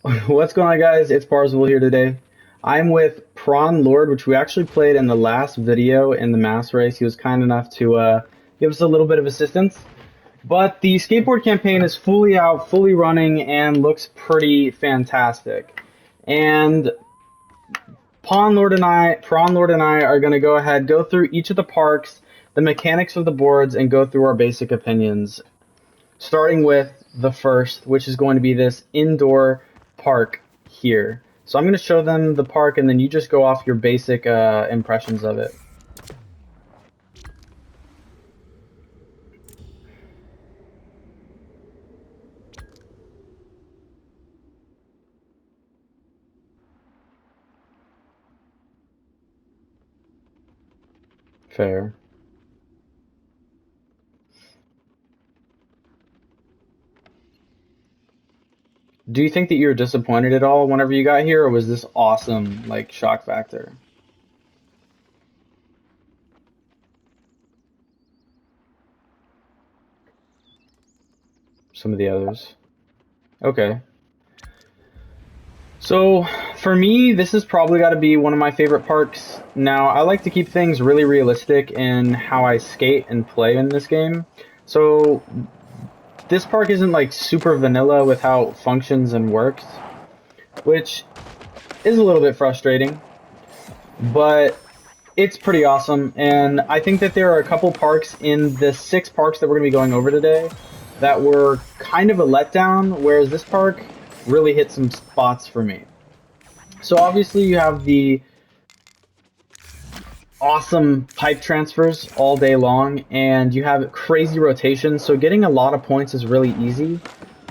What's going on, guys? It's Barzil here today. I'm with Prawn Lord, which we actually played in the last video in the mass race. He was kind enough to give us a little bit of assistance. But the skateboard campaign is fully out, fully running, and looks pretty fantastic. And Prawn Lord and I are going to go ahead, go through each of the parks, the mechanics of the boards, and go through our basic opinions. Starting with the first, which is going to be this indoor park here. So I'm going to show them the park, and then you just go off your basic impressions of it. Fair. Do you think that you were disappointed at all whenever you got here, or was this awesome, like, shock factor? Some of the others. Okay. So, for me, this has probably got to be one of my favorite parks. Now, I like to keep things really realistic in how I skate and play in this game. So, this park isn't like super vanilla with how it functions and works, which is a little bit frustrating, but it's pretty awesome. And I think that there are a couple parks in the 6 parks that we're going to be going over today that were kind of a letdown, whereas this park really hit some spots for me. So obviously you have the awesome pipe transfers all day long, and you have crazy rotation, so getting a lot of points is really easy.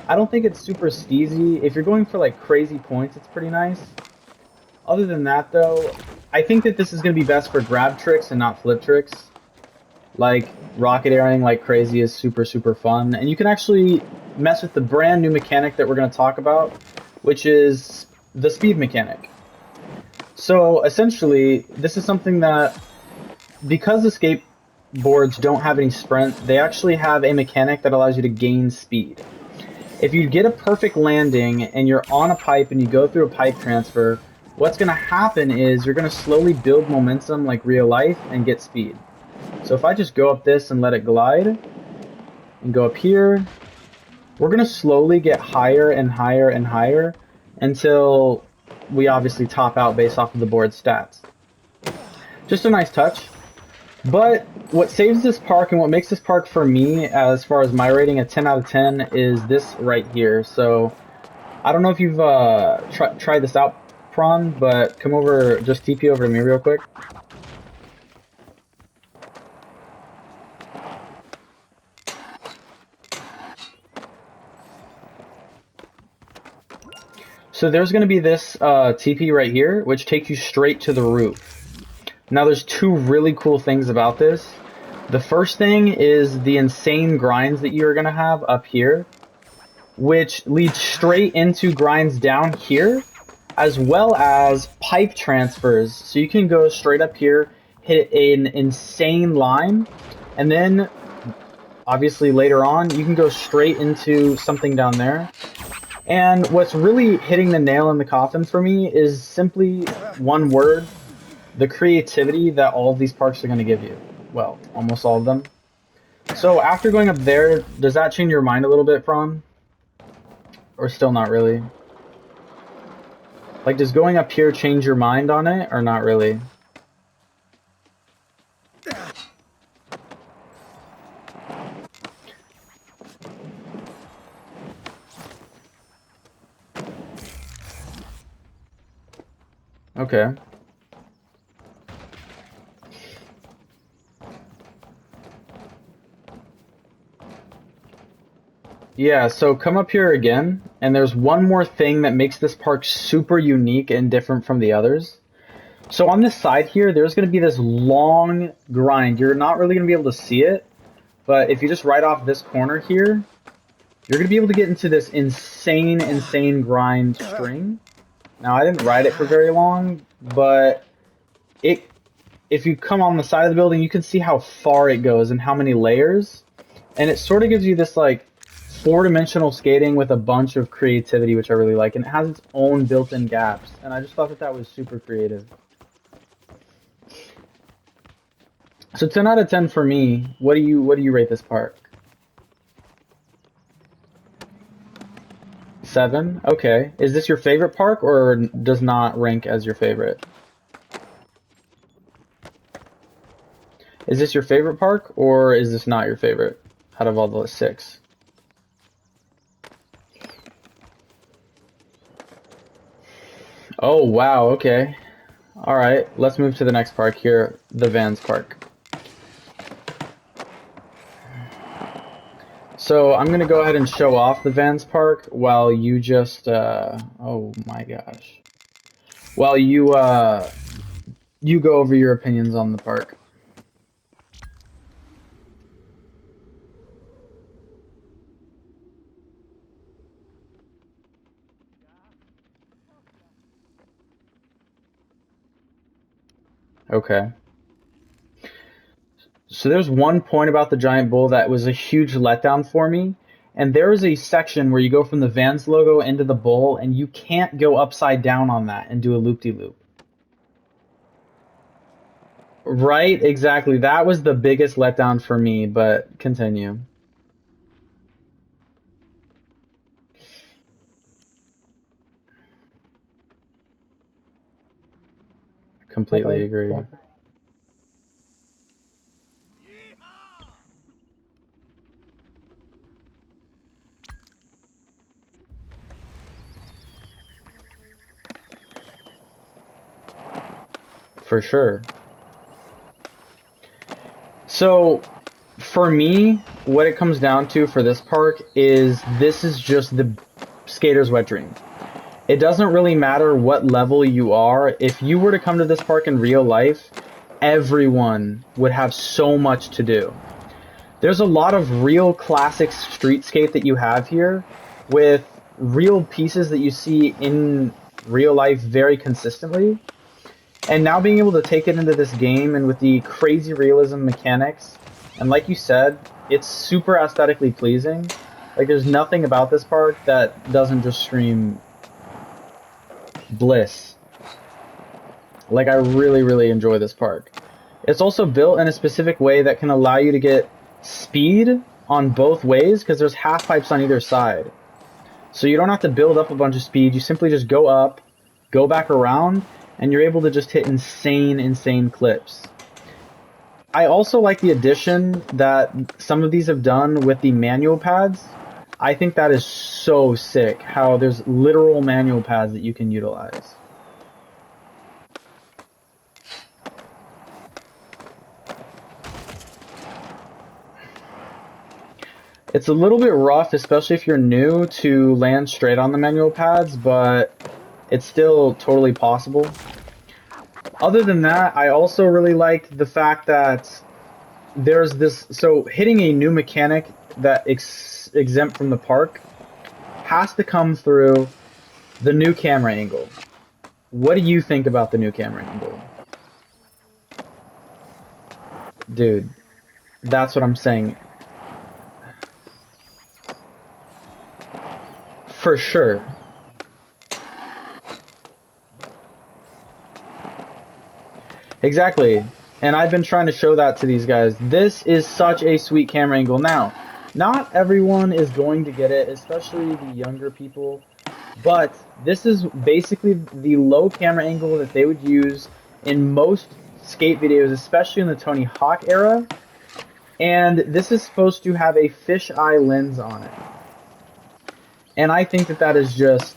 I don't think it's super steezy. If you're going for like crazy points, it's pretty nice. Other than that though, I think that this is going to be best for grab tricks and not flip tricks. Like rocket airing like crazy is super fun, and you can actually mess with the brand new mechanic that we're going to talk about, which is the speed mechanic. So essentially, this is something that, because the skateboards don't have any sprint, they actually have a mechanic that allows you to gain speed. If you get a perfect landing and you're on a pipe and you go through a pipe transfer, what's going to happen is you're going to slowly build momentum like real life and get speed. So if I just go up this and let it glide and go up here, we're going to slowly get higher and higher and higher until we obviously top out based off of the board stats. Just a nice touch. But what saves this park and what makes this park for me, as far as my rating, a 10 out of 10, is this right here. So I don't know if you've tried this out, Prawn, but come over, just TP over to me real quick. So there's going to be this TP right here, which takes you straight to the roof. Now there's 2 really cool things about this. The first thing is the insane grinds that you're going to have up here, which leads straight into grinds down here, as well as pipe transfers. So you can go straight up here, hit an insane line, and then obviously later on you can go straight into something down there. And what's really hitting the nail in the coffin for me is simply one word: the creativity that all of these parks are going to give you. Well, almost all of them. So after going up there, does that change your mind a little bit, Prawn? Or still not really? Like, does going up here change your mind on it, or not really? Okay. Yeah, so come up here again, and there's one more thing that makes this park super unique and different from the others. So on this side here, there's going to be this long grind. You're not really going to be able to see it, but if you just right off this corner here, you're going to be able to get into this insane grind string. Now, I didn't ride it for very long, but it, if you come on the side of the building, you can see how far it goes and how many layers. And it sort of gives you this, like, four-dimensional skating with a bunch of creativity, which I really like, and it has its own built-in gaps, and I just thought that that was super creative. So 10 out of 10 for me. What do you rate this park? 7? Okay. Is this your favorite park or does not rank as your favorite? Is this your favorite park or is this not your favorite out of all the 6? Oh, wow, okay. All right, let's move to the next park here, the Vans Park. So I'm gonna go ahead and show off the Vans Park while you just, oh my gosh. While you go over your opinions on the park. Okay. So there's one point about the giant bull that was a huge letdown for me. And there is a section where you go from the Vans logo into the bull, and you can't go upside down on that and do a loop-de-loop. Right? Exactly. That was the biggest letdown for me, but continue. Completely agree. For sure. So, for me, what it comes down to for this park is this is just the skater's wet dream. It doesn't really matter what level you are. If you were to come to this park in real life, everyone would have so much to do. There's a lot of real classic street skate that you have here with real pieces that you see in real life very consistently. And now being able to take it into this game and with the crazy realism mechanics, and like you said, it's super aesthetically pleasing. Like there's nothing about this park that doesn't just scream bliss. Like I really, really enjoy this park. It's also built in a specific way that can allow you to get speed on both ways because there's half pipes on either side. So you don't have to build up a bunch of speed. You simply just go up, go back around, and you're able to just hit insane, insane clips. I also like the addition that some of these have done with the manual pads. I think that is so sick, how there's literal manual pads that you can utilize. It's a little bit rough, especially if you're new, to land straight on the manual pads, but it's still totally possible. Other than that, I also really like the fact that there's this, so hitting a new mechanic that exempt from the park has to come through the new camera angle. What do you think about the new camera angle? Dude, that's what I'm saying. For sure. Exactly. And I've been trying to show that to these guys. This is such a sweet camera angle. Now, not everyone is going to get it, especially the younger people. But this is basically the low camera angle that they would use in most skate videos, especially in the Tony Hawk era. And this is supposed to have a fisheye lens on it. And I think that that is just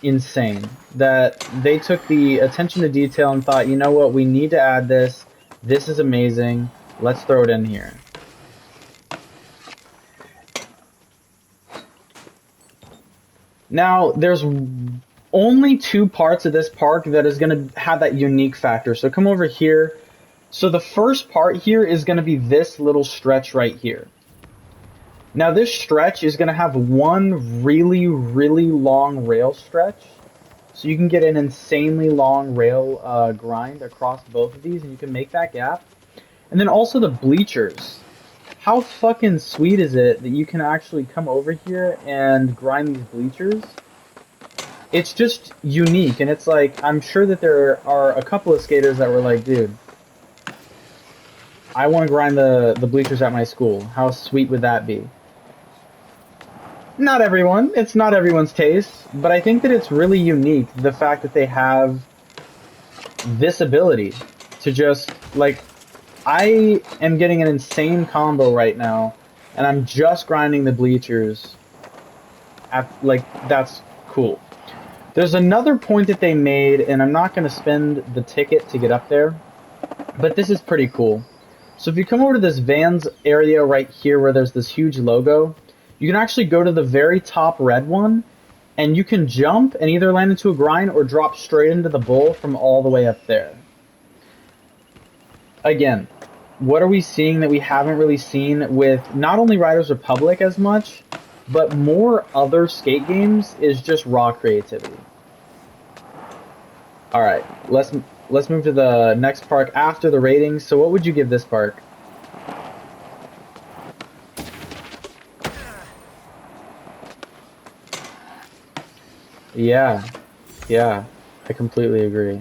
insane. That they took the attention to detail and thought, you know what, we need to add this. This is amazing. Let's throw it in here. Now, there's only 2 parts of this park that is going to have that unique factor. So come over here. So the first part here is going to be this little stretch right here. Now this stretch is going to have one really, really long rail stretch. So you can get an insanely long rail grind across both of these and you can make that gap. And then also the bleachers. how fucking sweet is it that you can actually come over here and grind these bleachers? It's just unique, and it's like, I'm sure that there are a couple of skaters that were like, dude, I want to grind the bleachers at my school. How sweet would that be? Not everyone. It's not everyone's taste, but I think that it's really unique, the fact that they have this ability to just, like, I am getting an insane combo right now, and I'm just grinding the bleachers. Like, that's cool. There's another point that they made, and I'm not going to spend the ticket to get up there, but this is pretty cool. So if you come over to this Vans area right here where there's this huge logo, you can actually go to the very top red one, and you can jump and either land into a grind or drop straight into the bowl from all the way up there. Again, what are we seeing that we haven't really seen with not only Riders Republic as much, but more other skate games is just raw creativity. All right, let's move to the next park after the ratings. So what would you give this park? Yeah, yeah, I completely agree.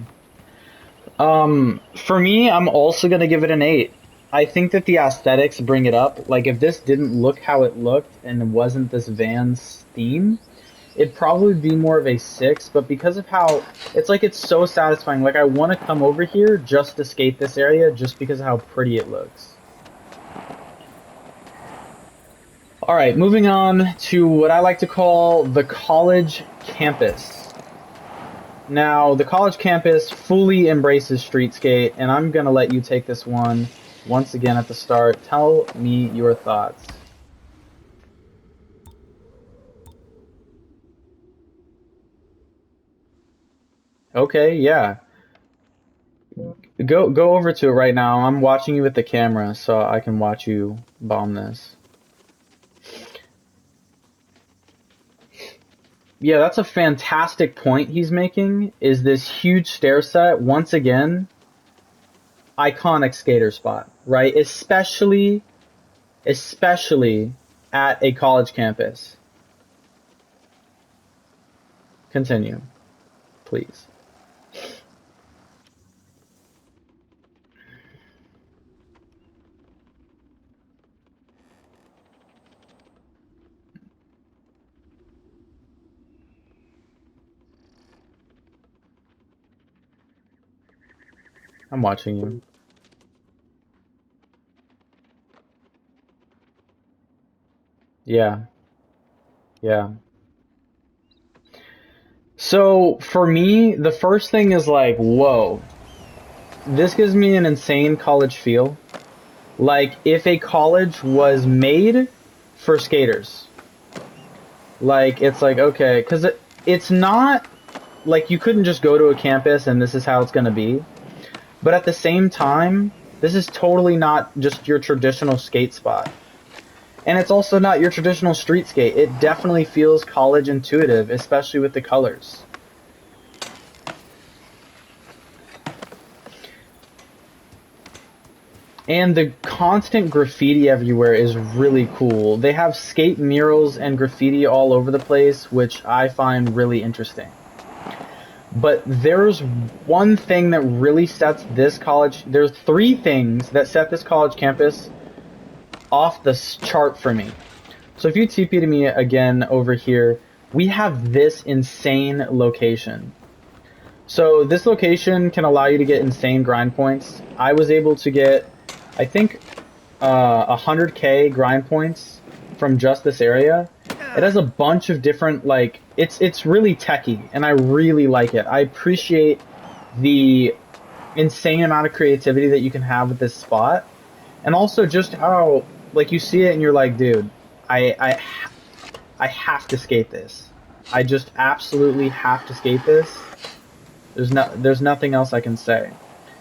For me, I'm also gonna give it an 8. I think that the aesthetics bring it up. Like, if this didn't look how it looked and it wasn't this Vans theme, it'd probably be more of a 6, but because of how it's like, it's so satisfying. Like, I want to come over here just to skate this area just because of how pretty it looks. All right, moving on to what I like to call the college campus. Now, the college campus fully embraces street skate, and I'm gonna let you take this one once again at the start. Tell me your thoughts. Okay, yeah. Go over to it right now. I'm watching you with the camera, so I can watch you bomb this. Yeah, that's a fantastic point he's making, is this huge stair set, once again, iconic skater spot, right? Especially at a college campus. Continue, please. I'm watching you. Yeah, yeah. So for me, the first thing is like, whoa, this gives me an insane college feel. Like if a college was made for skaters. Like it's like, okay, because it's not like you couldn't just go to a campus and this is how it's going to be. But at the same time, this is totally not just your traditional skate spot. And it's also not your traditional street skate. It definitely feels college intuitive, especially with the colors. And the constant graffiti everywhere is really cool. They have skate murals and graffiti all over the place, which I find really interesting. But there's one thing that really sets this college, there's three things that set this college campus off the chart for me. So if you TP to me again over here, we have this insane location. So this location can allow you to get insane grind points. I was able to get, I think, 100k grind points from just this area. It has a bunch of different, like, it's really techy, and I really like it. I appreciate the insane amount of creativity that you can have with this spot, and also just how, like, you see it and you're like, dude, I have to skate this. I just absolutely have to skate this. There's nothing else I can say.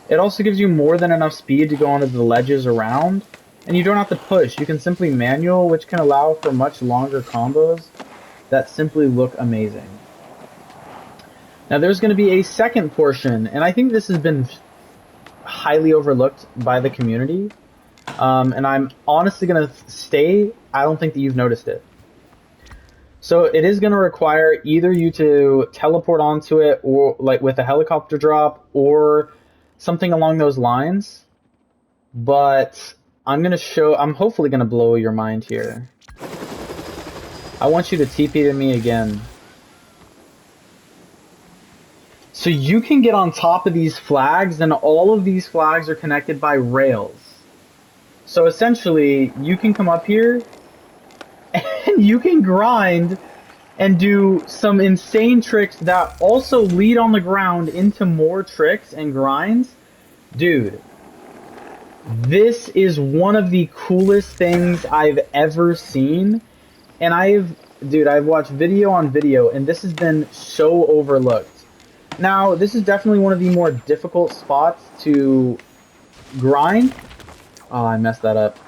It also gives you more than enough speed to go onto the ledges around, and you don't have to push. You can simply manual, which can allow for much longer combos that simply look amazing. Now there's going to be a second portion, and I think this has been highly overlooked by the community. And I'm honestly going to stay. I don't think that you've noticed it. So it is going to require either you to teleport onto it, or like with a helicopter drop, or something along those lines. But I'm hopefully going to blow your mind here. I want you to TP to me again. So you can get on top of these flags, and all of these flags are connected by rails. So essentially, you can come up here, and you can grind and do some insane tricks that also lead on the ground into more tricks and grinds. Dude, this is one of the coolest things I've ever seen. And I've watched video on video, and this has been so overlooked. Now, this is definitely one of the more difficult spots to grind. Oh, I messed that up.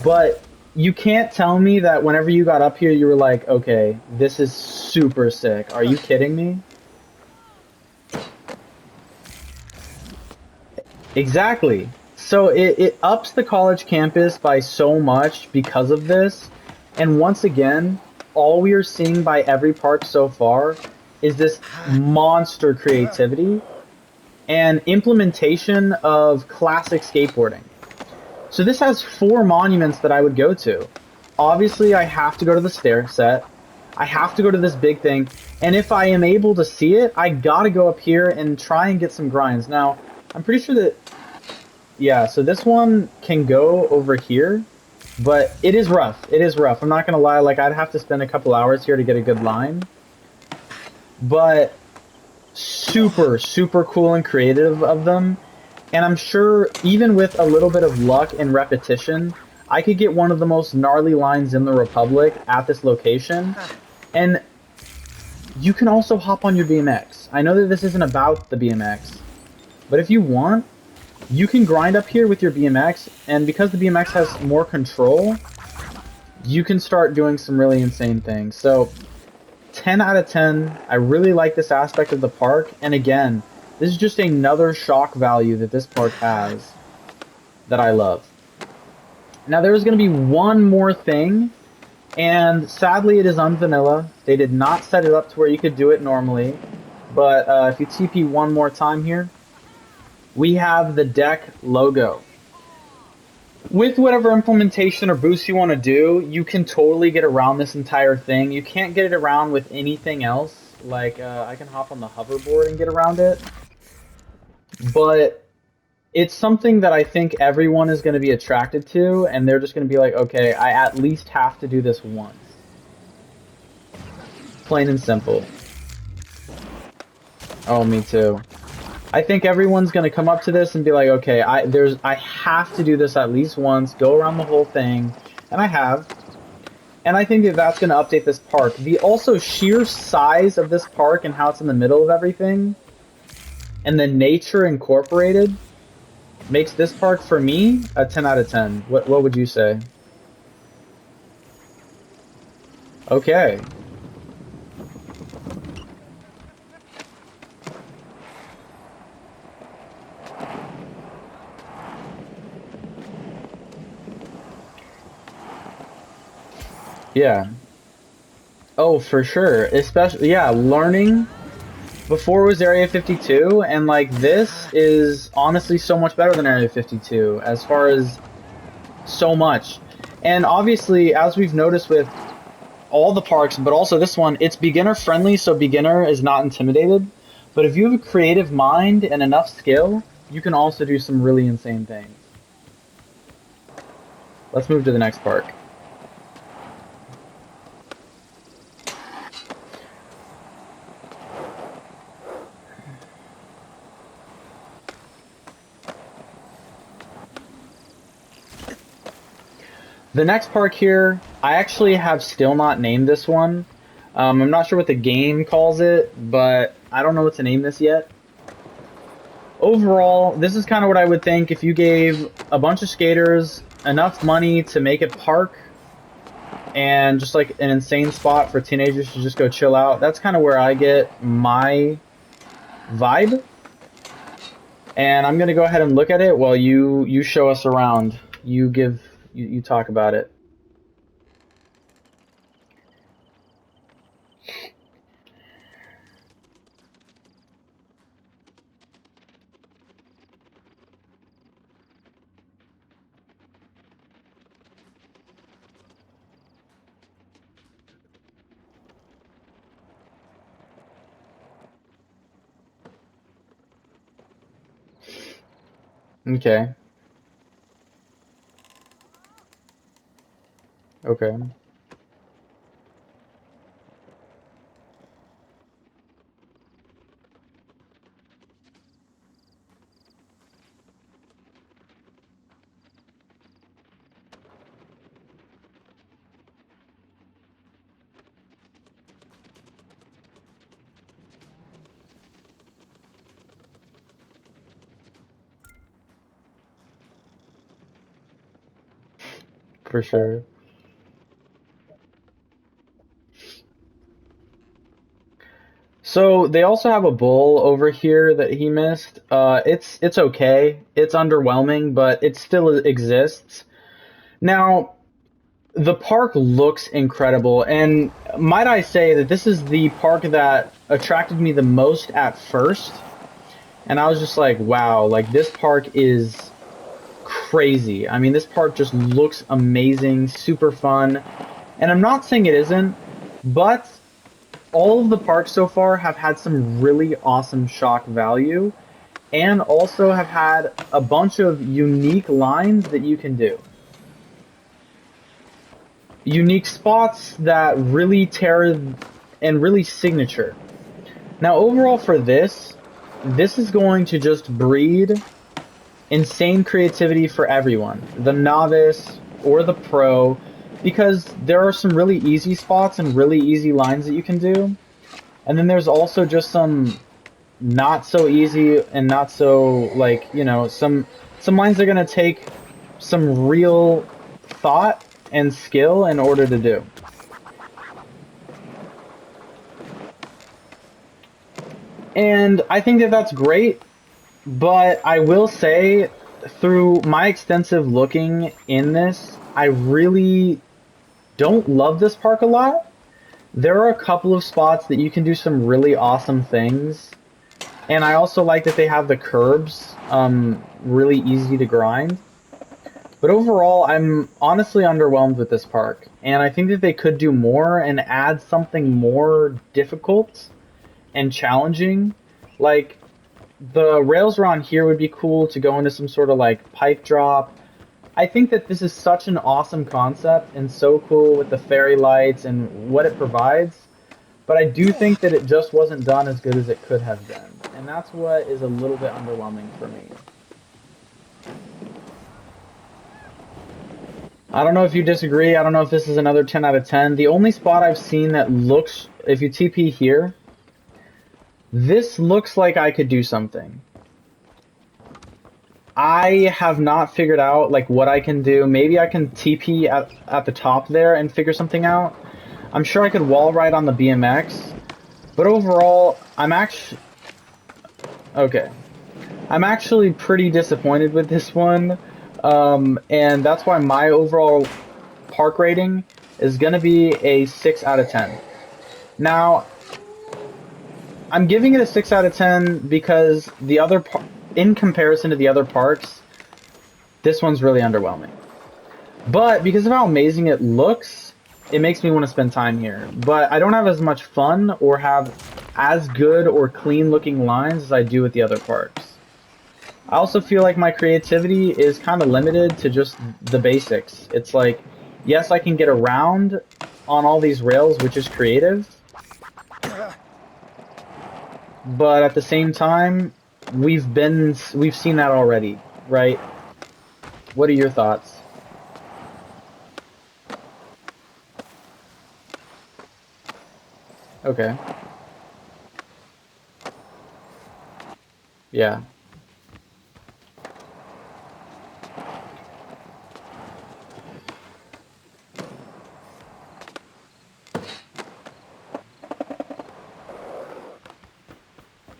But you can't tell me that whenever you got up here, you were like, okay, this is super sick. Are you kidding me? Exactly. So it ups the college campus by so much because of this. And once again, all we are seeing by every park so far is this monster creativity and implementation of classic skateboarding. So this has 4 monuments that I would go to. Obviously, I have to go to the stair set. I have to go to this big thing. And if I am able to see it, I gotta go up here and try and get some grinds. Now, I'm pretty sure that... Yeah, so this one can go over here. But it is rough. It is rough. I'm not gonna lie. Like, I'd have to spend a couple hours here to get a good line. But super, super cool and creative of them. And I'm sure even with a little bit of luck and repetition, I could get one of the most gnarly lines in the Republic at this location. And you can also hop on your BMX. I know that this isn't about the BMX, but if you want, you can grind up here with your BMX, and because the BMX has more control, you can start doing some really insane things. So, 10 out of 10. I really like this aspect of the park, and again, this is just another shock value that this park has that I love. Now, there's going to be one more thing, and sadly it is unvanilla. They did not set it up to where you could do it normally, but if you TP one more time here, we have the deck logo. With whatever implementation or boost you want to do, you can totally get around this entire thing. You can't get it around with anything else. Like, I can hop on the hoverboard and get around it. But it's something that I think everyone is going to be attracted to, and they're just going to be like, okay, I at least have to do this once. Plain and simple. Oh, me too. I think everyone's going to come up to this and be like, okay, I have to do this at least once, go around the whole thing, and I have. And I think that that's going to update this park. The also sheer size of this park and how it's in the middle of everything, and the nature incorporated, makes this park, for me, a 10 out of 10. What would you say? Okay. Yeah. Oh, for sure. Especially, yeah, learning before it was Area 52, and like this is honestly so much better than Area 52 as far as so much. And obviously, as we've noticed with all the parks, but also this one, it's beginner friendly, so beginner is not intimidated. But if you have a creative mind and enough skill, you can also do some really insane things. Let's move to the next park. The next park here, I actually have still not named this one. I'm not sure what the game calls it, but I don't know what to name this yet. Overall, this is kind of what I would think if you gave a bunch of skaters enough money to make a park and just like an insane spot for teenagers to just go chill out. That's kind of where I get my vibe. And I'm going to go ahead and look at it while you show us around. You talk about it. Okay. Okay. For sure. So they also have a bull over here that he missed. It's okay. It's underwhelming, but it still exists. Now, the park looks incredible, and might I say that this is the park that attracted me the most at first. And I was just like, wow, like this park is crazy. I mean, this park just looks amazing, super fun. And I'm not saying it isn't, but all of the parks so far have had some really awesome shock value and also have had a bunch of unique lines that you can do. Unique spots that really tear and really signature. Now, overall for this is going to just breed insane creativity for everyone, the novice or the pro, because there are some really easy spots and really easy lines that you can do. And then there's also just some not so easy and not so like, some lines are going to take some real thought and skill in order to do. And I think that that's great, but I will say through my extensive looking in this, I really don't love this park a lot. There are a couple of spots that you can do some really awesome things, and I also like that they have the curbs, really easy to grind. But overall, I'm honestly underwhelmed with this park, and I think that they could do more and add something more difficult and challenging. Like the rails around here would be cool to go into some sort of like pipe drop. I think that this is such an awesome concept and so cool with the fairy lights and what it provides. But I do think that it just wasn't done as good as it could have been. And that's what is a little bit underwhelming for me. I don't know if you disagree. I don't know if this is another 10 out of 10. The only spot I've seen that looks, if you TP here, this looks like I could do something. I have not figured out like what I can do. Maybe I can TP at the top there and figure something out. I'm sure I could wall ride on the BMX, but overall, I'm actually okay. I'm actually pretty disappointed with this one, and that's why my overall park rating is gonna be a 6 out of 10. Now, I'm giving it a 6 out of 10 because in comparison to the other parks, this one's really underwhelming. But because of how amazing it looks, it makes me want to spend time here. But I don't have as much fun or have as good or clean looking lines as I do with the other parks. I also feel like my creativity is kind of limited to just the basics. It's like, yes, I can get around on all these rails, which is creative, but at the same time, we've seen that already, right? What are your thoughts? Okay. Yeah.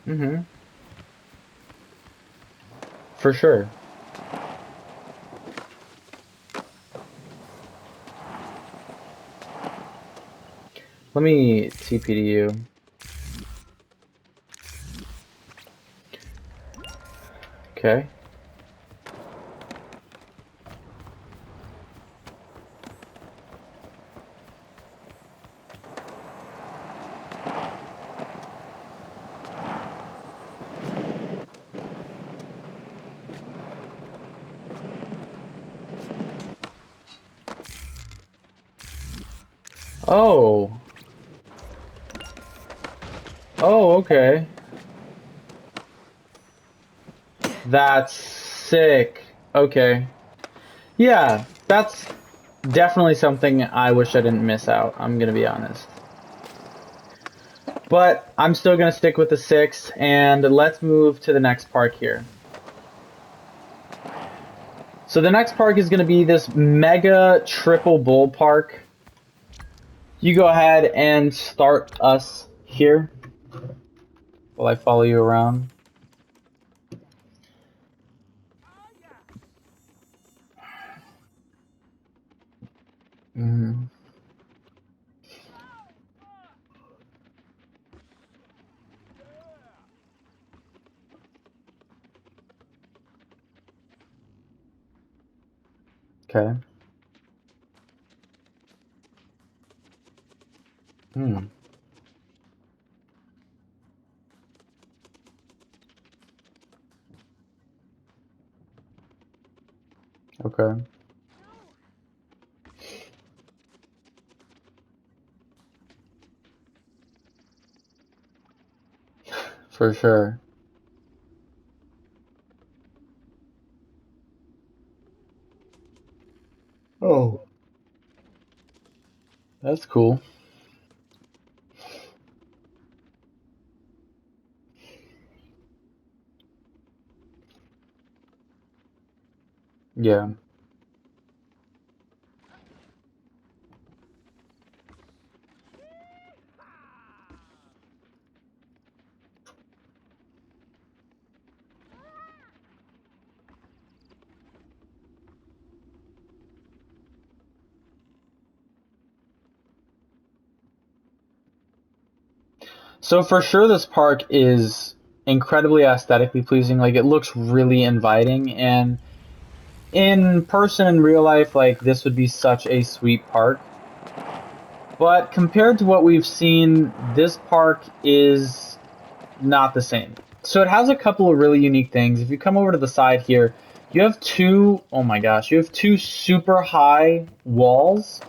Mm-hmm. For sure. Let me TP to you. Okay. Oh. Oh, okay. That's sick. Okay. Yeah, that's definitely something I wish I didn't miss out. I'm gonna be honest. But I'm still gonna stick with the 6, and let's move to the next park here. So the next park is gonna be this mega triple bull park. You go ahead and start us here while I follow you around. Mm-hmm. Okay. Hmm. Okay. For sure. Oh, that's cool. Yeah. So for sure, this park is incredibly aesthetically pleasing. Like it looks really inviting, and in person, in real life, like this would be such a sweet park. But compared to what we've seen, this park is not the same. So it has a couple of really unique things. If you come over to the side here, you have two, oh my gosh, you have two super high walls.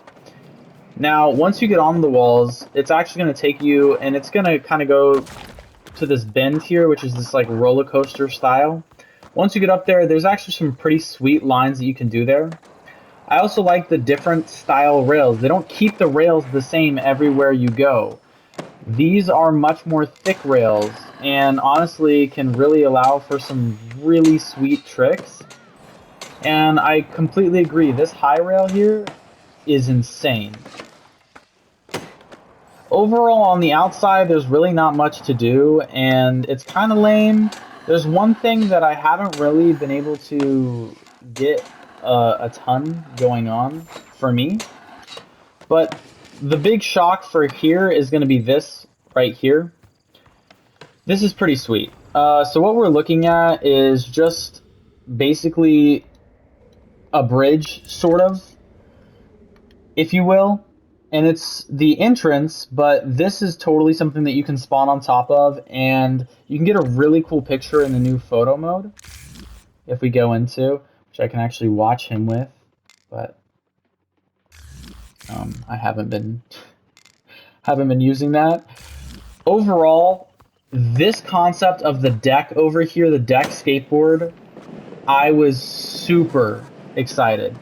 Now, once you get on the walls, it's actually going to take you, and it's going to kind of go to this bend here, which is this like roller coaster style. Once you get up there, there's actually some pretty sweet lines that you can do there. I also like the different style rails. They don't keep the rails the same everywhere you go. These are much more thick rails, and honestly can really allow for some really sweet tricks. And I completely agree, this high rail here is insane. Overall, on the outside, there's really not much to do, and it's kind of lame. There's one thing that I haven't really been able to get a ton going on for me, but the big shock for here is going to be this right here. This is pretty sweet. So what we're looking at is just basically a bridge, sort of, if you will. And it's the entrance, but this is totally something that you can spawn on top of, and you can get a really cool picture in the new photo mode if we go into, which I can actually watch him with, but I haven't been using that. Overall, this concept of the deck over here, the deck skateboard, I was super excited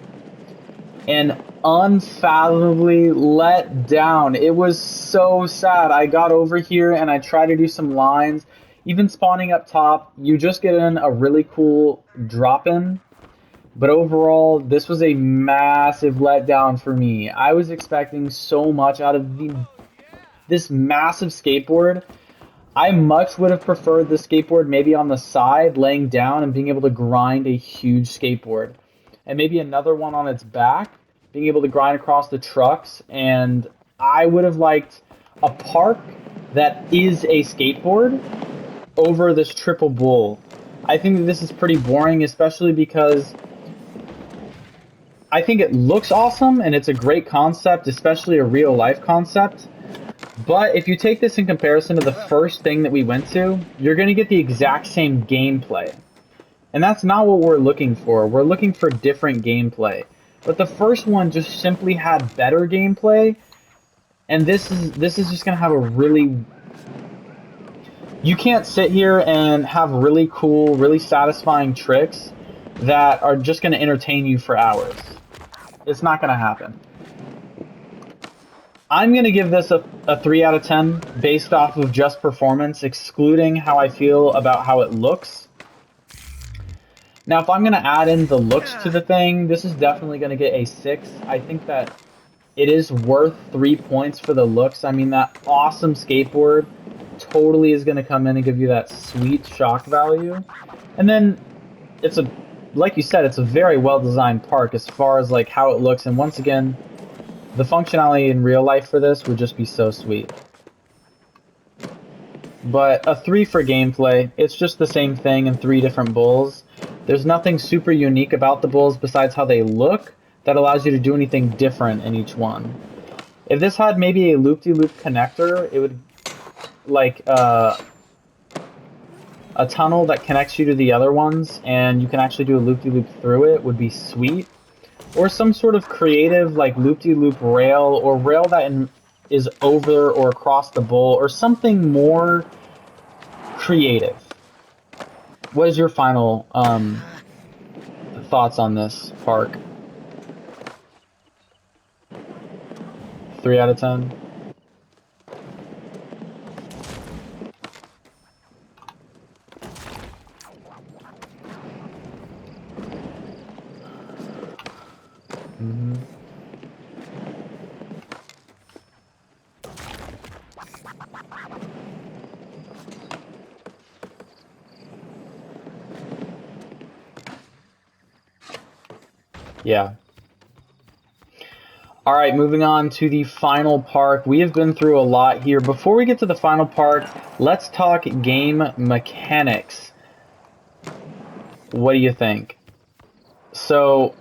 and unfathomably let down. It was so sad. I got over here and I tried to do some lines. Even spawning up top, you just get in a really cool drop in. But overall, this was a massive letdown for me. I was expecting so much out of this massive skateboard. I much would have preferred the skateboard maybe on the side, laying down and being able to grind a huge skateboard. And maybe another one on its back, being able to grind across the trucks. And I would have liked a park that is a skateboard over this triple bull. I think that this is pretty boring, especially because I think it looks awesome and it's a great concept, especially a real life concept. But if you take this in comparison to the first thing that we went to, you're going to get the exact same gameplay. And that's not what we're looking for. We're looking for different gameplay. But the first one just simply had better gameplay, and this is just going to have a really, you can't sit here and have really cool, really satisfying tricks that are just going to entertain you for hours. It's not going to happen. I'm going to give this a 3 out of 10 based off of just performance, excluding how I feel about how it looks. Now, if I'm going to add in the looks to the thing, this is definitely going to get a 6. I think that it is worth 3 points for the looks. I mean, that awesome skateboard totally is going to come in and give you that sweet shock value. And then it's a, like you said, it's a very well designed park as far as like how it looks. And once again, the functionality in real life for this would just be so sweet. But a 3 for gameplay. It's just the same thing in 3 different bulls. There's nothing super unique about the bulls besides how they look that allows you to do anything different in each one. If this had maybe a loop-de-loop connector, it would, like, a tunnel that connects you to the other ones, and you can actually do a loop-de-loop through it, would be sweet. Or some sort of creative, like, loop-de-loop rail, or rail that is over or across the bull, or something more creative. What is your final thoughts on this park? 3 out of 10? Mm-hmm. Yeah. All right, moving on to the final park. We have been through a lot here. Before we get to the final park, let's talk game mechanics. What do you think? So,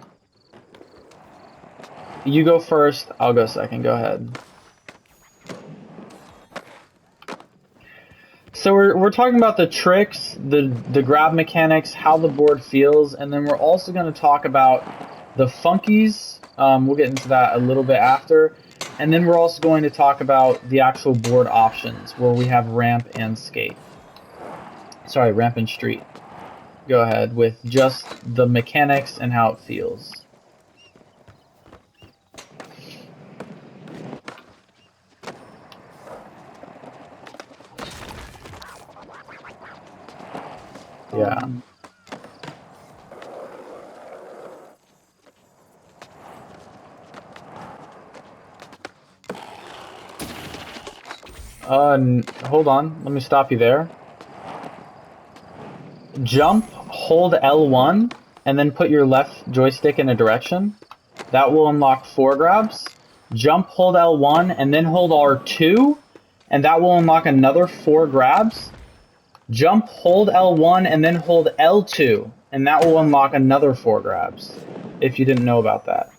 you go first, I'll go second. Go ahead. So we're talking about the tricks, the grab mechanics, how the board feels, and then we're also going to talk about the funkies. We'll get into that a little bit after. And then we're also going to talk about the actual board options, where we have ramp and skate. Sorry, ramp and street. Go ahead with just the mechanics and how it feels. Yeah. Hold on. Let me stop you there. Jump, hold L1, and then put your left joystick in a direction. That will unlock 4 grabs. Jump, hold L1, and then hold R2, and that will unlock another 4 grabs. Jump, hold L1, and then hold L2, and that will unlock another 4 grabs. If you didn't know about that.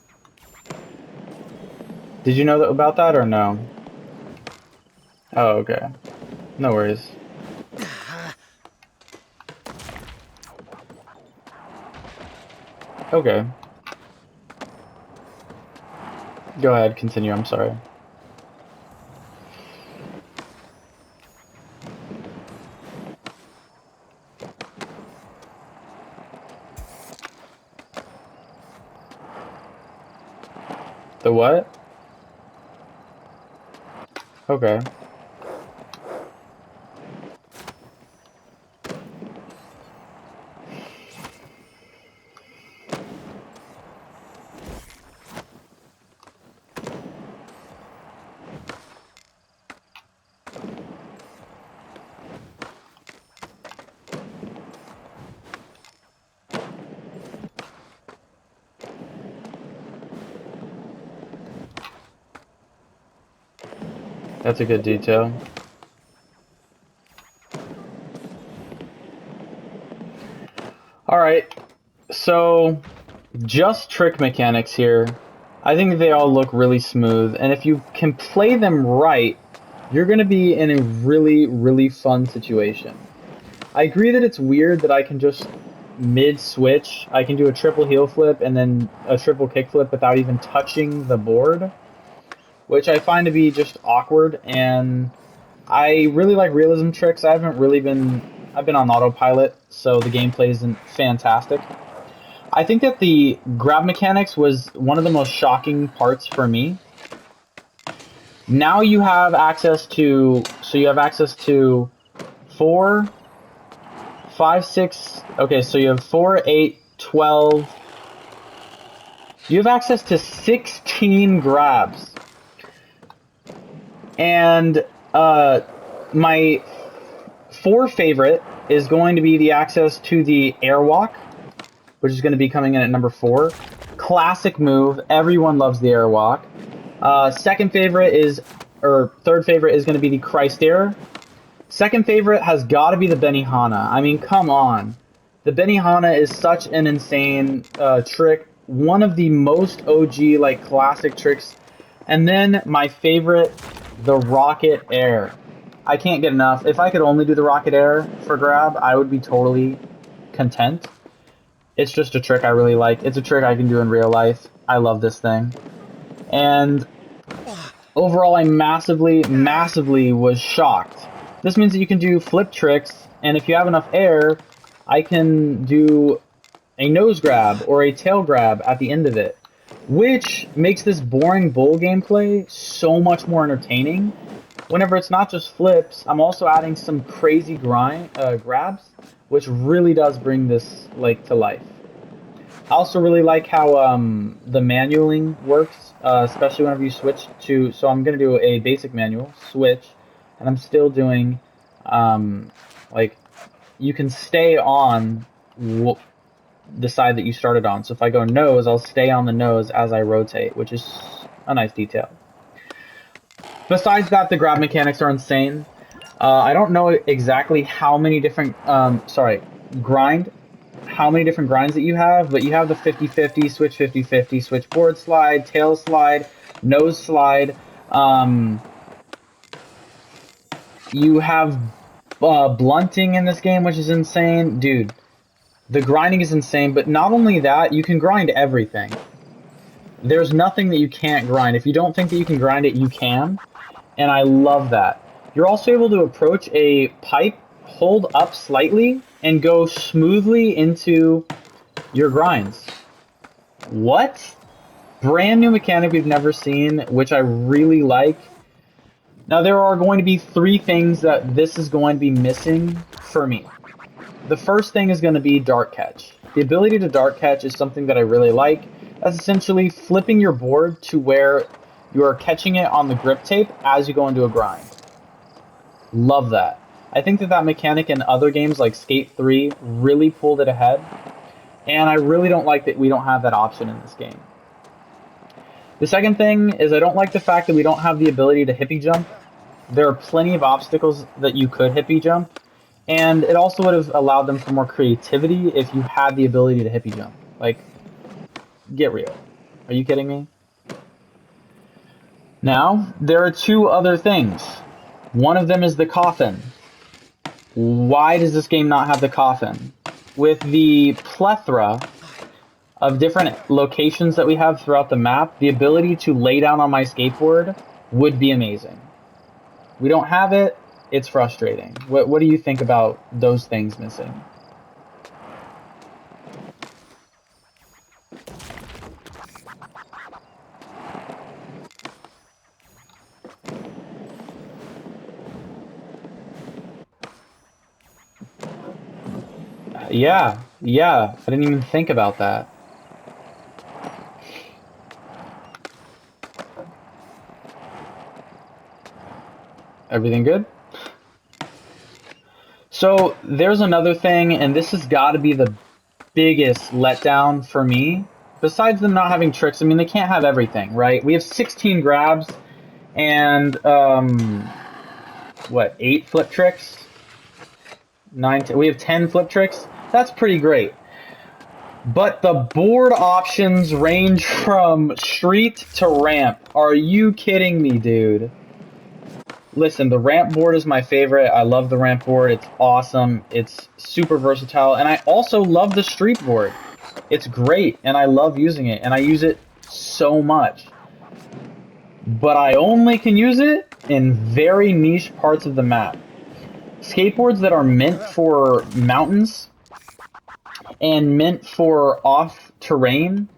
Did you know about that or no? Oh, okay. No worries. Okay. Go ahead, continue, I'm sorry. The what? Okay. That's a good detail. Alright, so just trick mechanics here. I think they all look really smooth, and if you can play them right, you're going to be in a really, really fun situation. I agree that it's weird that I can just mid-switch, I can do a triple heel flip and then a triple kick flip without even touching the board, which I find to be just awkward, and I really like realism tricks. I've been on autopilot, so the gameplay isn't fantastic. I think that the grab mechanics was one of the most shocking parts for me. Now you have access to, so you have access to 4, 5, 6, okay, so you have 4, 8, 12. You have access to 16 grabs. And my 4 favorite is going to be the access to the airwalk, which is going to be coming in at number 4. Classic move. Everyone loves the airwalk. Second favorite is, or third favorite is going to be the Christ Air. Second favorite has got to be the Benihana. I mean, come on. The Benihana is such an insane trick. One of the most OG, like, classic tricks. And then my favorite, the Rocket Air. I can't get enough. If I could only do the Rocket Air for grab, I would be totally content. It's just a trick I really like. It's a trick I can do in real life. I love this thing. And overall, I massively, massively was shocked. This means that you can do flip tricks, and if you have enough air, I can do a nose grab or a tail grab at the end of it, which makes this boring bull gameplay so much more entertaining. Whenever it's not just flips, I'm also adding some crazy grabs, which really does bring this like to life. I also really like how the manualing works, especially whenever you switch to. So I'm gonna do a basic manual switch, and I'm still doing like you can stay on the side that you started on. So if I go nose, I'll stay on the nose as I rotate, which is a nice detail. Besides that, the grab mechanics are insane. I don't know exactly how many different, grind, how many different grinds that you have, but you have the 50-50, switch 50-50, switch board slide, tail slide, nose slide. You have blunting in this game, which is insane. Dude, the grinding is insane, but not only that, you can grind everything. There's nothing that you can't grind. If you don't think that you can grind it, you can. And I love that. You're also able to approach a pipe, hold up slightly, and go smoothly into your grinds. What? Brand new mechanic we've never seen, which I really like. Now there are going to be 3 things that this is going to be missing for me. The first thing is going to be dart catch. The ability to dart catch is something that I really like. That's essentially flipping your board to where you are catching it on the grip tape as you go into a grind. Love that. I think that mechanic in other games like Skate 3 really pulled it ahead, and I really don't like that we don't have that option in this game. The second thing is I don't like the fact that we don't have the ability to hippie jump. There are plenty of obstacles that you could hippie jump, and it also would have allowed them for more creativity if you had the ability to hippie jump. Like, get real. Are you kidding me? Now, there are 2 other things. One of them is the coffin. Why does this game not have the coffin? With the plethora of different locations that we have throughout the map, the ability to lay down on my skateboard would be amazing. We don't have it. It's frustrating. What do you think about those things missing? Yeah, I didn't even think about that. Everything good? So there's another thing, and this has got to be the biggest letdown for me. Besides them not having tricks, I mean, they can't have everything, right? We have 16 grabs, and what, 8 flip tricks? 9, we have 10 flip tricks. That's pretty great. But the board options range from street to ramp. Are you kidding me, dude? Listen, the ramp board is my favorite. I love the ramp board. It's awesome. It's super versatile. And I also love the street board. It's great, and I love using it, and I use it so much. But I only can use it in very niche parts of the map. Skateboards that are meant for mountains and meant for off-terrain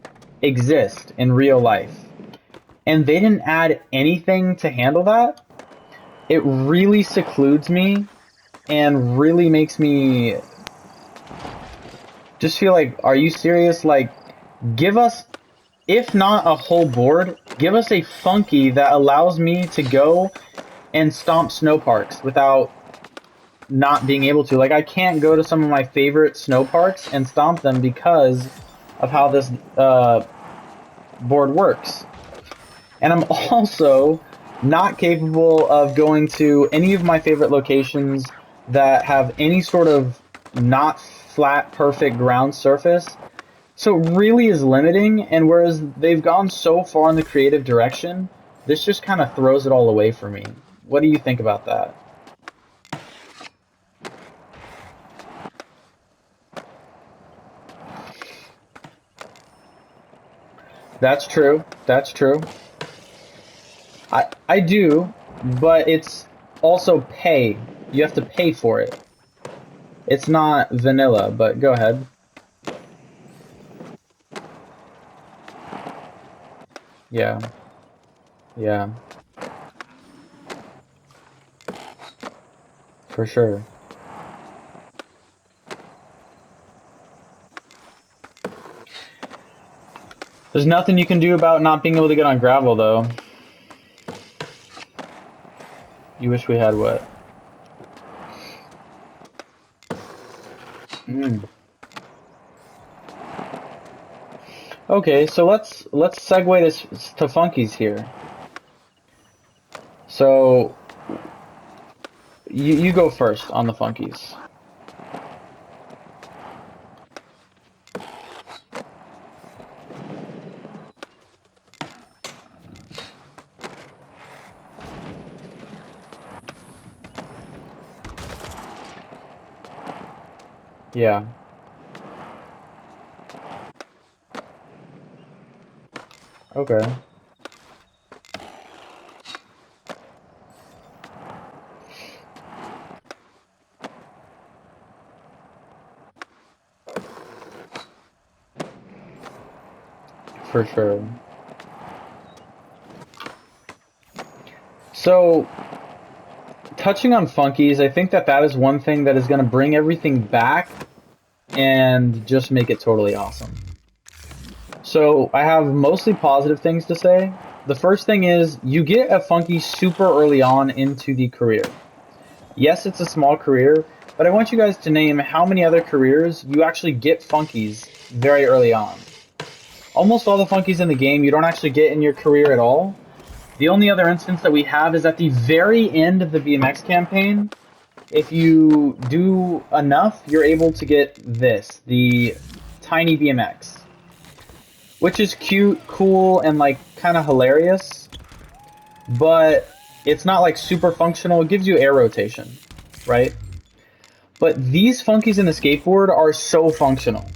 exist in real life. And they didn't add anything to handle that. It really secludes me and really makes me just feel like, are you serious? Like, give us, if not a whole board, give us a funky that allows me to go and stomp snow parks without not being able to. Like, I can't go to some of my favorite snow parks and stomp them because of how this board works. And I'm also not capable of going to any of my favorite locations that have any sort of not flat, perfect ground surface. So it really is limiting, and whereas they've gone so far in the creative direction, this just kind of throws it all away for me. What do you think about that? That's true. That's true. I do, but it's also pay. You have to pay for it. It's not vanilla, but go ahead. Yeah. Yeah. For sure. There's nothing you can do about not being able to get on gravel, though. You wish we had what? Mm. Okay, so let's segue this to funkies here. So you go first on the funkies. Yeah. Okay. For sure. So, touching on funkies, I think that is one thing that is going to bring everything back and just make it totally awesome. So, I have mostly positive things to say. The first thing is you get a funky super early on into the career. Yes, it's a small career, but I want you guys to name how many other careers you actually get funkies very early on. Almost all the funkies in the game you don't actually get in your career at all. The only other instance that we have is at the very end of the BMX campaign. If you do enough, you're able to get this, the tiny BMX, which is cute, cool, and like kind of hilarious, but it's not like super functional. It gives you air rotation, right? But these funkies in the skateboard are so functional.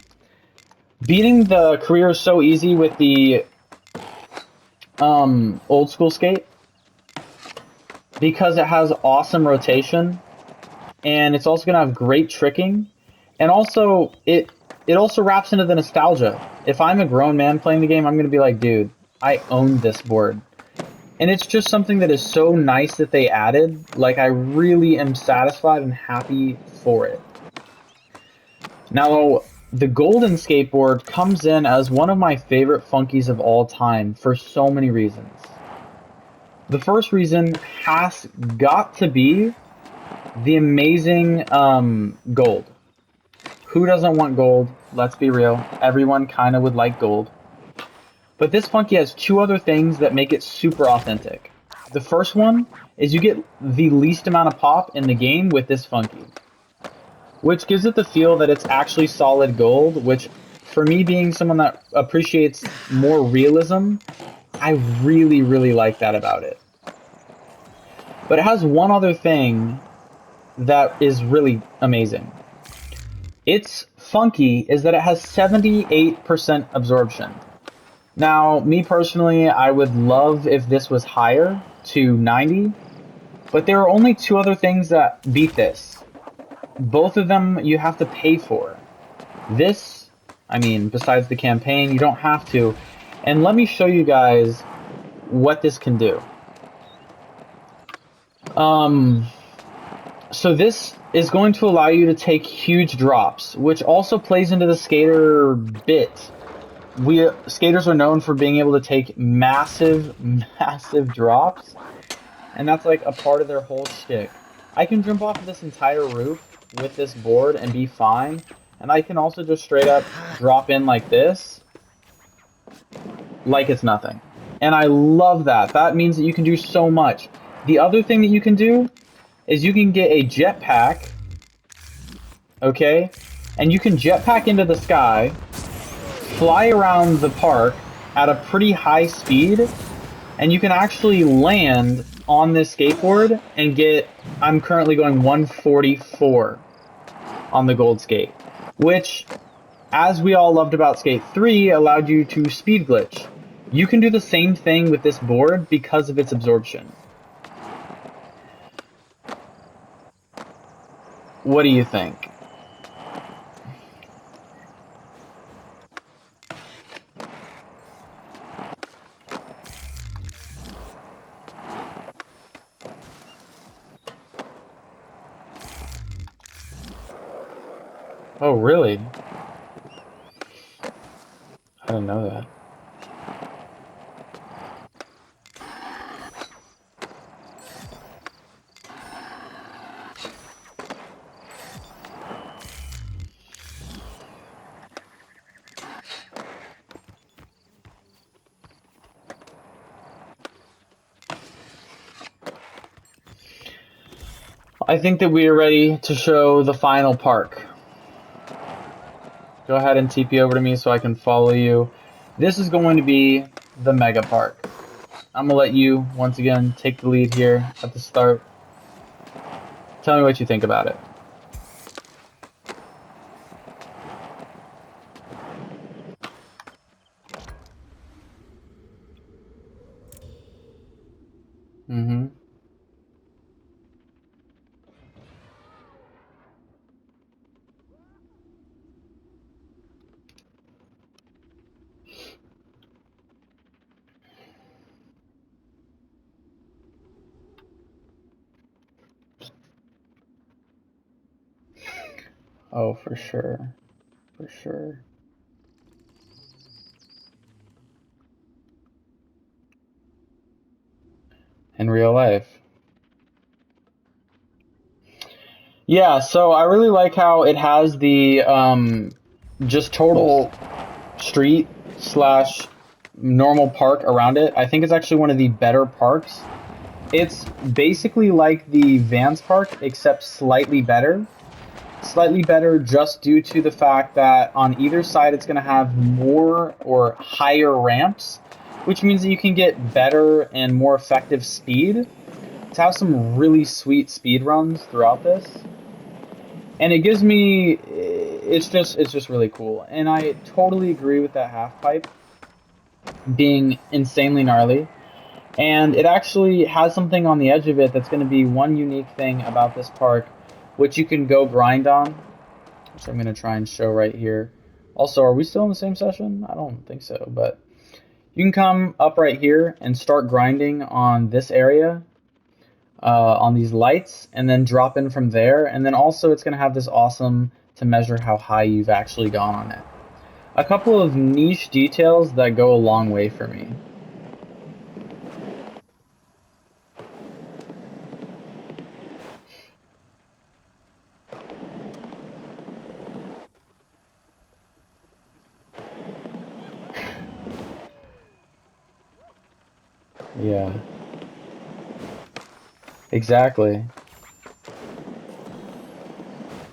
Beating the career is so easy with the old school skate because it has awesome rotation, and it's also gonna have great tricking, and also it also wraps into the nostalgia. If I'm a grown man playing the game, I'm gonna be like, dude, I own this board. And it's just something that is so nice that they added. Like, I really am satisfied and happy for it. Now, the golden skateboard comes in as one of my favorite funkies of all time for so many reasons. The first reason has got to be the amazing gold. Who doesn't want gold? Let's be real. Everyone kind of would like gold. But this funky has two other things that make it super authentic. The first one is you get the least amount of pop in the game with this Funky, which gives it the feel that it's actually solid gold, which for me being someone that appreciates more realism, I really, really like that about it. But it has one other thing that is really amazing. Its Funky is that it has 78% absorption. Now, me personally, I would love if this was higher to 90, but there are only two other things that beat this. Both of them you have to pay for. This, I mean, besides the campaign, you don't have to. And let me show you guys what this can do. So this is going to allow you to take huge drops, which also plays into the skater bit. Skaters are known for being able to take massive, massive drops, and that's like a part of their whole shtick. I can jump off of this entire roof with this board and be fine, and I can also just straight up drop in like this, like it's nothing. And I love that. That means that you can do so much. The other thing that you can do is you can get a jetpack, okay? And you can jetpack into the sky, fly around the park at a pretty high speed, and you can actually land on this skateboard and get, I'm currently going 144 on the gold skate, which, as we all loved about Skate 3, allowed you to speed glitch. You can do the same thing with this board because of its absorption. What do you think? Oh, really? I didn't know that. I think that we are ready to show the final park. Go ahead and TP over to me so I can follow you. This is going to be the Mega Park. I'm gonna let you, once again, take the lead here at the start. Tell me what you think about it. Mm-hmm. Oh, for sure. For sure. In real life. Yeah, so I really like how it has the just total street slash normal park around it. I think it's actually one of the better parks. It's basically like the Vans Park, except slightly better. Slightly better just due to the fact that on either side it's going to have more or higher ramps, which means that you can get better and more effective speed. To have some really sweet speed runs throughout this. And it gives me, it's just really cool. And I totally agree with that half pipe being insanely gnarly. And it actually has something on the edge of it that's going to be one unique thing about this park, which you can go grind on, which I'm going to try and show right here. Also, are we still in the same session? I don't think so, but you can come up right here and start grinding on this area, on these lights, and then drop in from there. And then also it's going to have this awesome to measure how high you've actually gone on it. A couple of niche details that go a long way for me. Yeah. Exactly.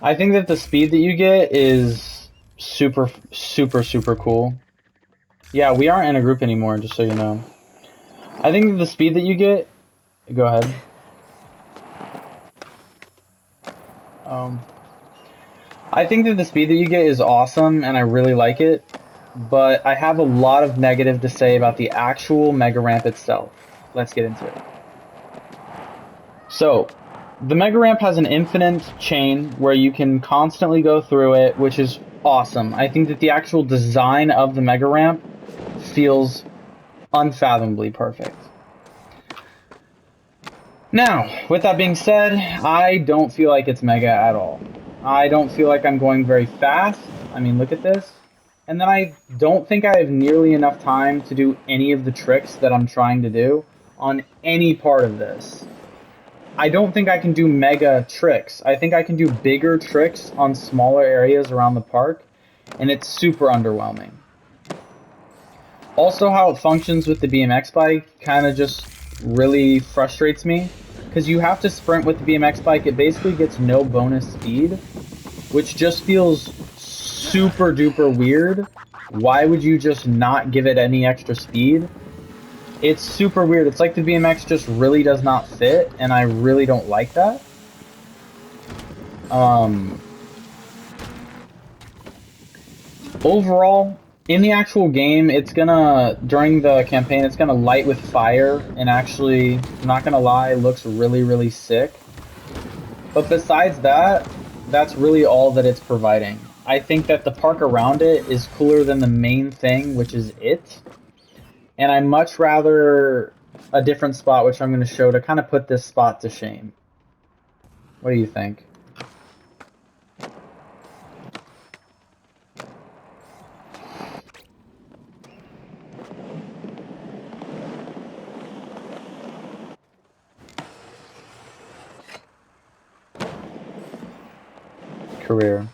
I think that the speed that you get is super, super, super cool. Yeah, we aren't in a group anymore, just so you know. I think that the speed that you get... Go ahead. I think that the speed that you get is awesome, and I really like it. But I have a lot of negative to say about the actual Mega Ramp itself. Let's get into it. So, the Mega Ramp has an infinite chain where you can constantly go through it, which is awesome. I think that the actual design of the Mega Ramp feels unfathomably perfect. Now, with that being said, I don't feel like it's Mega at all. I don't feel like I'm going very fast. I mean, look at this. And then I don't think I have nearly enough time to do any of the tricks that I'm trying to do on any part of this. I don't think I can do mega tricks. I think I can do bigger tricks on smaller areas around the park, and it's super underwhelming. Also, how it functions with the BMX bike kind of just really frustrates me, because you have to sprint with the BMX bike. It basically gets no bonus speed, which just feels super duper weird. Why would you just not give it any extra speed? It's super weird. It's like the BMX just really does not fit, and I really don't like that. Overall, in the actual game, it's gonna, during the campaign, it's gonna light with fire, and actually, I'm not gonna lie, looks really, really sick. But besides that, that's really all that it's providing. I think that the park around it is cooler than the main thing, which is it. And I much rather a different spot, which I'm going to show to kind of put this spot to shame. What do you think? Career.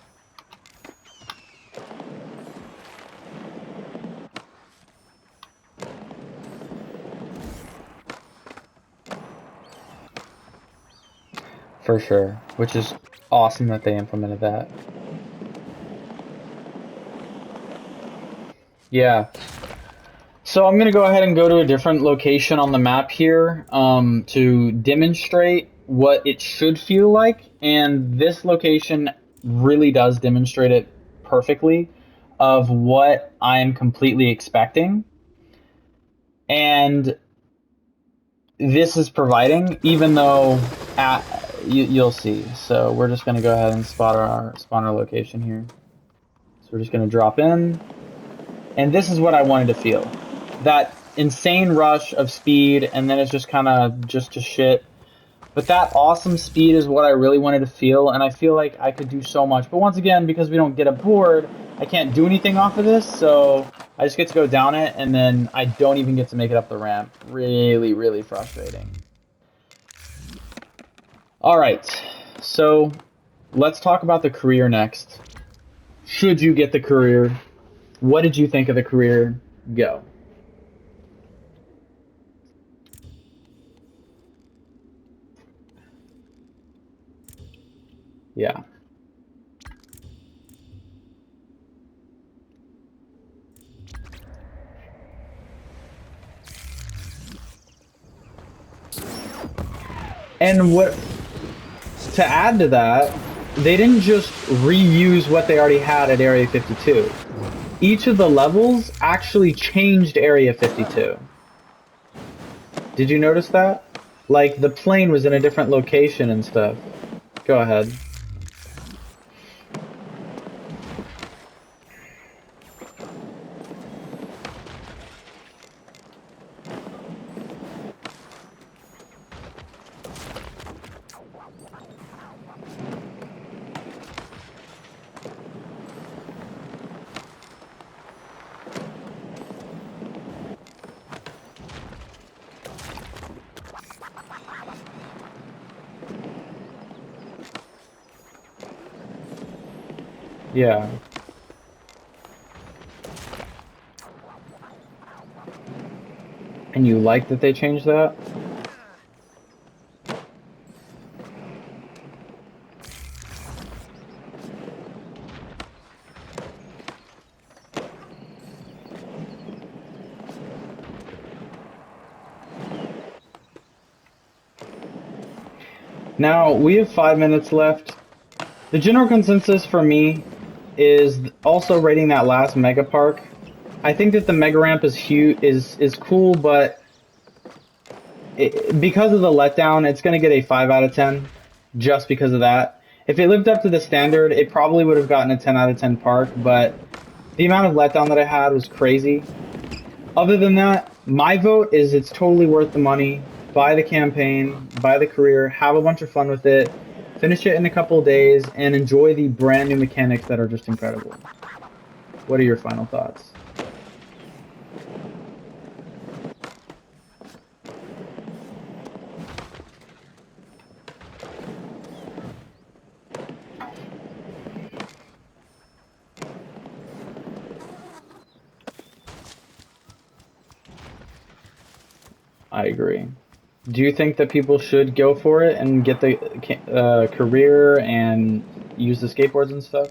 For sure. Which is awesome that they implemented that. Yeah. So I'm going to go ahead and go to a different location on the map here to demonstrate what it should feel like. And this location really does demonstrate it perfectly of what I am completely expecting. And this is providing, even though you'll see. So we're just going to go ahead and spawn our location here. So we're just going to drop in. And this is what I wanted to feel. That insane rush of speed, and then it's just kind of just to shit. But that awesome speed is what I really wanted to feel, and I feel like I could do so much. But once again, because we don't get a board, I can't do anything off of this, so I just get to go down it, and then I don't even get to make it up the ramp. Really, really frustrating. Alright, so let's talk about the career next. Should you get the career? What did you think of the career? Go. Yeah. And what to add to that, they didn't just reuse what they already had at Area 52. Each of the levels actually changed Area 52. Did you notice that? Like, the plane was in a different location and stuff. Go ahead. Yeah. And you like that they changed that? Now, we have 5 minutes left. The general consensus for me is also rating that last Mega Park. I think that the Mega Ramp is huge, is cool, but because of the letdown, it's going to get a 5 out of 10 just because of that. If it lived up to the standard, it probably would have gotten a 10 out of 10 park, but the amount of letdown that I had was crazy. Other than that, my vote is it's totally worth the money. Buy the campaign, buy the career, have a bunch of fun with it, finish it in a couple of days, and enjoy the brand new mechanics that are just incredible. What are your final thoughts? I agree. Do you think that people should go for it and get the career and use the skateboards and stuff?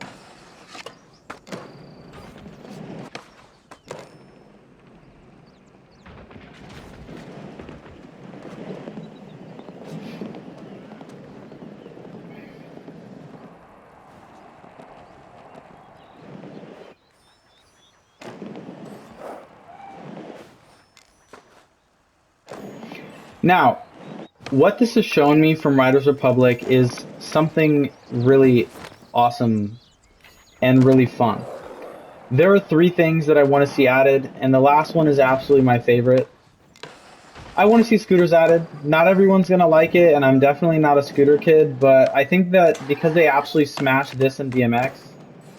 Now, what this has shown me from Riders Republic is something really awesome and really fun. There are three things that I want to see added, and the last one is absolutely my favorite. I want to see scooters added. Not everyone's going to like it, and I'm definitely not a scooter kid, but I think that because they absolutely smashed this in BMX,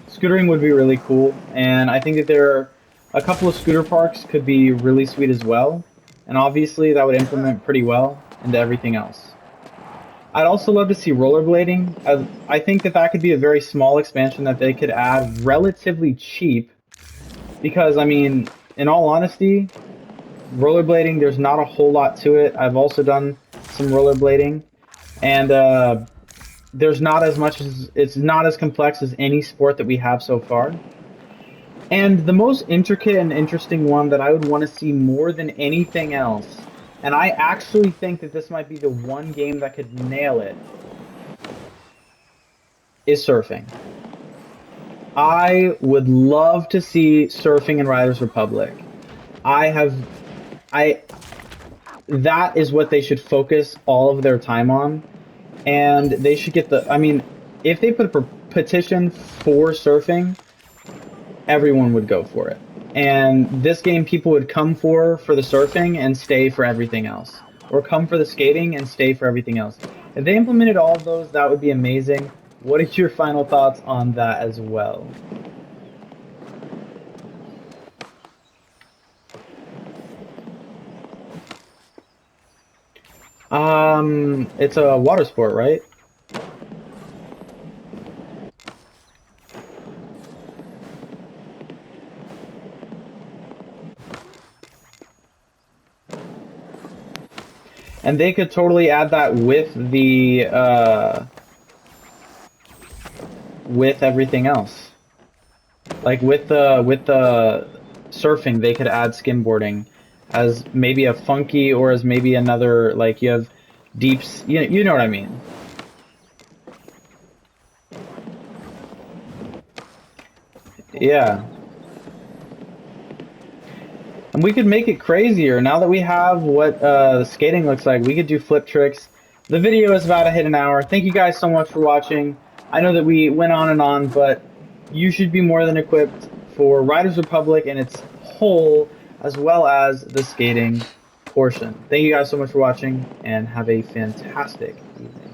scootering would be really cool, and I think that there are a couple of scooter parks could be really sweet as well, and obviously that would implement pretty well into everything else. I'd also love to see rollerblading. I think that that could be a very small expansion that they could add relatively cheap because, I mean, in all honesty, rollerblading, there's not a whole lot to it. I've also done some rollerblading, and there's not as much as it's not as complex as any sport that we have so far. And the most intricate and interesting one that I would want to see more than anything else, and I actually think that this might be the one game that could nail it, is surfing. I would love to see surfing in Riders Republic. I have, I that is what they should focus all of their time on, and they should get the. I mean, if they put a petition for surfing, everyone would go for it. And this game, people would come for the surfing and stay for everything else, or come for the skating and stay for everything else. If they implemented all of those, that would be amazing. What are your final thoughts on that as well? It's a water sport, right? And they could totally add that with everything else. Like with the surfing, they could add skimboarding as maybe a funky or as maybe another like you have deeps. You know what I mean? Yeah. And we could make it crazier. Now that we have what skating looks like, we could do flip tricks. The video is about to hit an hour. Thank you guys so much for watching. I know that we went on and on, but you should be more than equipped for Riders Republic and its whole, as well as the skating portion. Thank you guys so much for watching, and have a fantastic evening.